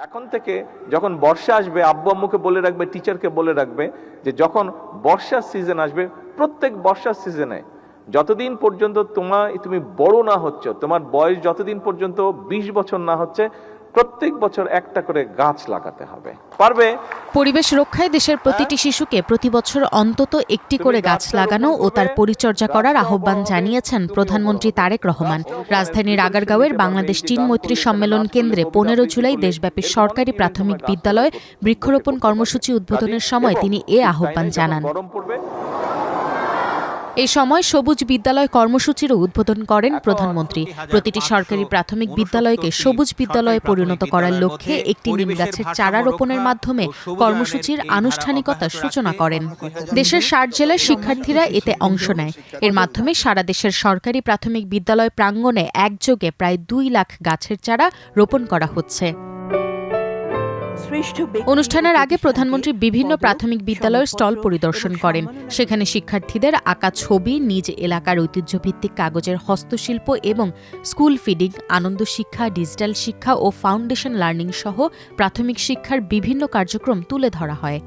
এখন থেকে যখন বর্ষা আসবে, আব্বু আম্মুকে বলে রাখবে, টিচারকে বলে রাখবে যে যখন বর্ষার সিজন আসবে, প্রত্যেক বর্ষার সিজনে যতদিন পর্যন্ত তুমি বড় না হচ্ছ, তোমার বয়স যতদিন পর্যন্ত 20 বছর না হচ্ছে, প্রত্যেক বছর একটা করে গাছ লাগাতে হবে। পারবে? পরিবেশ রক্ষায় দেশের প্রতিটি শিশুকে প্রতি বছর অন্তত একটি করে গাছ লাগানো ও তার পরিচর্যা করার আহ্বান জানিয়েছেন প্রধানমন্ত্রী তারেক রহমান। রাজধানীর আগারগাঁওয়ের বাংলাদেশ চীন মৈত্রী সম্মেলন কেন্দ্রে 15 জুলাই দেশব্যাপী সরকারি প্রাথমিক বিদ্যালয় বৃক্ষরোপণ কর্মসূচি উদ্বোধনের সময় তিনি এ আহ্বান জানান। এই সময় সবুজ বিদ্যালয় কর্মসূচিরও উদ্বোধন করেন প্রধানমন্ত্রী। প্রতিটি সরকারি প্রাথমিক বিদ্যালয়কে সবুজ বিদ্যালয়ে পরিণত করার লক্ষ্যে একটি নিম গাছের চারা রোপণের মাধ্যমে কর্মসূচির আনুষ্ঠানিকতার সূচনা করেন। দেশের 60 জেলার শিক্ষার্থীরা এতে অংশ নেয়। এর মাধ্যমে সারা দেশের সরকারি প্রাথমিক বিদ্যালয় প্রাঙ্গণে একযোগে প্রায় 2 লাখ গাছের চারা রোপণ করা হচ্ছে। অনুষ্ঠানের আগে প্রধানমন্ত্রী বিভিন্ন প্রাথমিক বিদ্যালয়ের স্টল পরিদর্শন করেন। সেখানে শিক্ষার্থীদের আঁকা ছবি, নিজ এলাকার ঐতিহ্যভিত্তিক কাগজের হস্তশিল্প এবং স্কুল ফিডিং, আনন্দ শিক্ষা, ডিজিটাল শিক্ষা ও ফাউন্ডেশন লার্নিং সহ প্রাথমিক শিক্ষার বিভিন্ন কার্যক্রম তুলে ধরা হয়।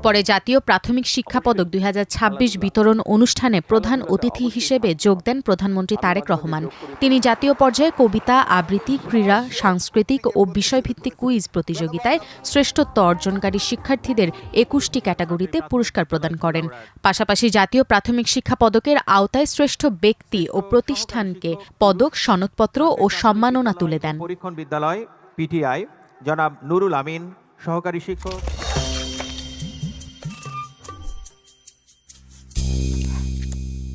পরে জাতীয় প্রাথমিক শিক্ষা পদক 2026 বিতরণ অনুষ্ঠানে প্রধান অতিথি হিসেবে যোগ দেন প্রধানমন্ত্রী তারেক রহমান। তিনি জাতীয় পর্যায়ে কবিতা, আবৃত্তি, ক্রীড়া, সাংস্কৃতিক ও বিষয়ভিত্তিক কুইজ প্রতিযোগিতায় শ্রেষ্ঠত্ব অর্জনকারী শিক্ষার্থীদের 21টি ক্যাটাগরিতে পুরস্কার প্রদান করেন। পাশাপাশি জাতীয় প্রাথমিক শিক্ষা পদকের আওতায় শ্রেষ্ঠ ব্যক্তি ও প্রতিষ্ঠানকে পদক, সনদপত্র ও সম্মাননা তুলে দেন। পরীক্ষণ বিদ্যালয় পিটিআই জনাব নুরুল আমিন, সহকারী শিক্ষক।